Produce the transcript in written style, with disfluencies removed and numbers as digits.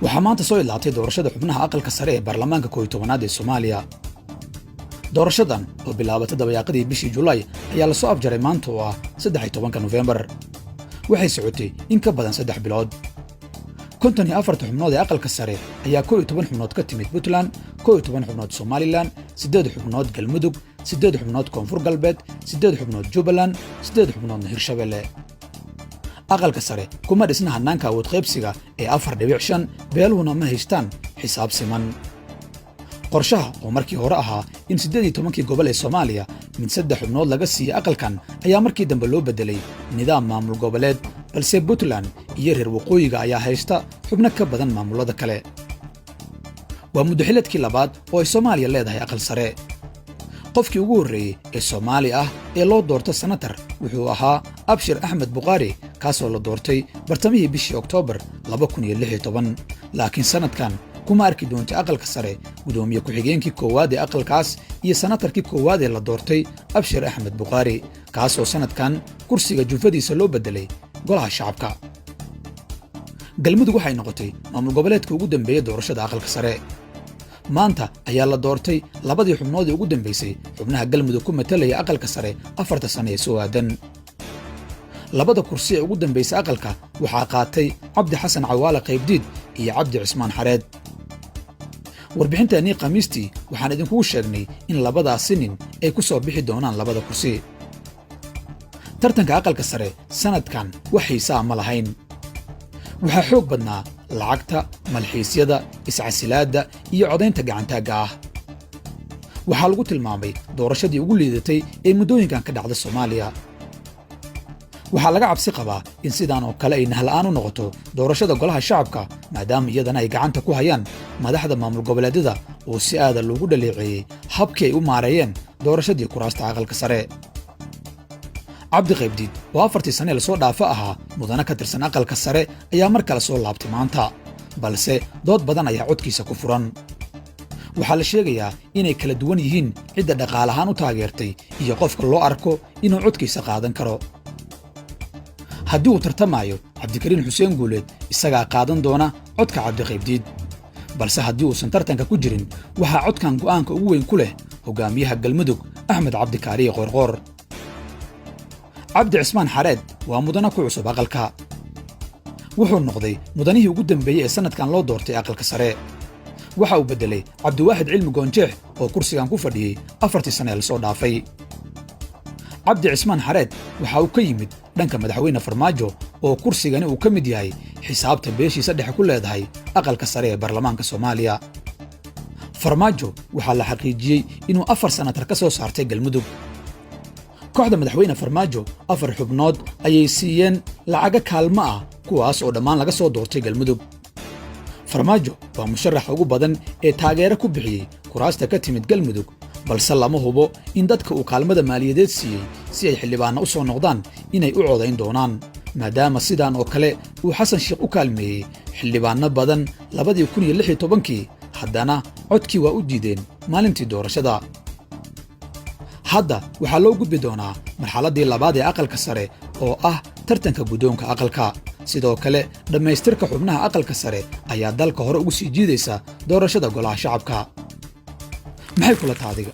waxaa maanta soo ilaatay doorashada xubnaha aqalka sare ee baarlamaanka 11aad ee Soomaaliya. doorashadan oo bilaabatay dabayaaqadii bishii Juulaay ayaa la soo afjaray maanta oo ah 13 November. waxay socotay in ka badan 3 bilood. 54 xubnood ee aqalka sare ayaa 11 xubnood ka timid Puntland, 11 xubnood Somaliland, 8 xubnood Galmudug, 8 xubnood Koonfur Galbeed, 8 xubnood Jubbaland, 8 xubnood Hirshabelle. aqalka sare kuma dhisna hanaanka awood qaybsiga ee 4.5 beeluhuna ma haystaan xisaab siman. qorshaha oo markii hore ahaa in 18 gobol ee Soomaaliya mid 3 xubnood laga siiyay aqalkan ayaa markii dambe loo bedelay nidaam maamul goboleed, balse Puntland iyo reer waqooyiga ayaa haysta xubno ka badan maamulada kale. waa muddaxileedkii labaad oo ay Soomaaliya leedahay aqal sare. qofkii ugu horreeyay ee Soomaali ah ee loo doorto senator wuxuu ahaa Abshir Ahmed Bukhari, kaasoo la doortay bartamihii bishii Oktoobar 2016. laakiin sanadkan kuma arki doontay aqalka sare gudoomiye ku-xigeenkii koowaad ee aqalkaas iyo senatarkii koowaad ee la doortay Abshir Ahmed Bukhari, kaasoo sanadkan kursiga jufadiisa loo bedelay golaha shacabka. Galmudug waxay noqotay maamul goboleedka ugu dambeeyay doorashada aqalka sare. maanta ayaa la doortay labadii xubnood ee ugu dambeysay xubnaha Galmudug ku matalaya aqalka sare 4 sano ee soo aadan. labada kursi ee ugu dambeysay aqalka waxaa qaatay Cabdi Xasan Cawaale Qaybdiid iyo Cabdi Cismaan Xareed. warbixintaani Khamiistii waxaan idinku sheegnay in labadaas nin ay ku soo bixi doonaan labada kursi. tartanka aqalka sare sanadkan wax xiisaa ma lahayn. waxaa xoog badnaa lacagta, malxiisyada, iscasilaadda iyo codaynta gacantaaga ah. waxaa lagu tilmaamay doorashadii ugu liidatay ee muddooyinkan ka dhacda Soomaaliya. waxaa laga cabsi qabaa in sidaan oo kale ay nahla'aan u noqoto doorashada golaha shacabka, maadaama iyadana ay gacanta ku hayaan madaxda maamul goboleedyada oo si aada loogu dhaleeceeyey habkii ay u maareeyeen doorashadii kuraasta aqalka sare. Cabdi Qaybdiid oo 4 sano lasoo dhaafa ahaa mudana ka tirsan aqalka sare ayaa mar kale soo laabtay maanta, balse dood badan ayaa codkiisa ku furan. waxaa la sheegayaa inay kala duwan yihiin cidda dhaqaalahaan u taageertay iyo qofka loo arko inuu codkiisa qaadan karo. haddii uu tartamayo Cabdikariin Xuseen Guuleed isagaa qaadan doona codka Cabdi Qaybdiid, balse haddii uusan tartanka ku jirin waxaa codkan go'aanka ugu weyn ku leh hogaamiyaha Galmudug Axmed Cabdi Kaariye Qoorqoor. Cabdi Cismaan Xareed waa mudana ku cusub aqalka. wuxuu noqday mudanihii ugu dambeeyay ee sanadkan loo doortay aqalka sare. waxa uu bedelay Cabdiwaaxid Cilmi Goonjeex oo kursigan ku fadhiyay 4 sano ee lasoo dhaafay. Cabdi Cismaan Xareed waxa uu ka yimid dhanka madaxweyne Farmaajo oo kursigani uu ka mid yahay xisaabta beeshiisa dhexe ku leedahay aqalka sare ee baarlamaanka Soomaaliya. Farmaajo waxaa la xaqiijiyey inuu 4 sanatar ka soo saartay Galmudug. kooxda madaxweyne Farmaajo 4 xubnood ayay siiyeen lacaga kaalmo ah kuwaas oo dhammaan laga soo doortay Galmudug. Farmaajo waa musharax ugu badan ee taageero ku bixiyay kuraasta ka timid Galmudug, balse lama hubo in dadka uu kaalmada maaliyadeed siiyey si ay xildhibaano u soo noqdaan inay u codayn doonaan, maadaama sidaan oo kale uu Xasan Sheekh u kaalmeeyey xildhibaano badan 2016 haddana codkii waa u diideen maalintii doorashada. hadda waxaa loo gudbi doonaa marxaladii labaad ee aqalka sare oo ah tartanka guddoonka aqalka. sidoo kale dhammaystirka xubnaha aqalka sare ayaa dalka hore ugu sii jiidaysa doorashada golaha shacabka. maxay kula taadiga?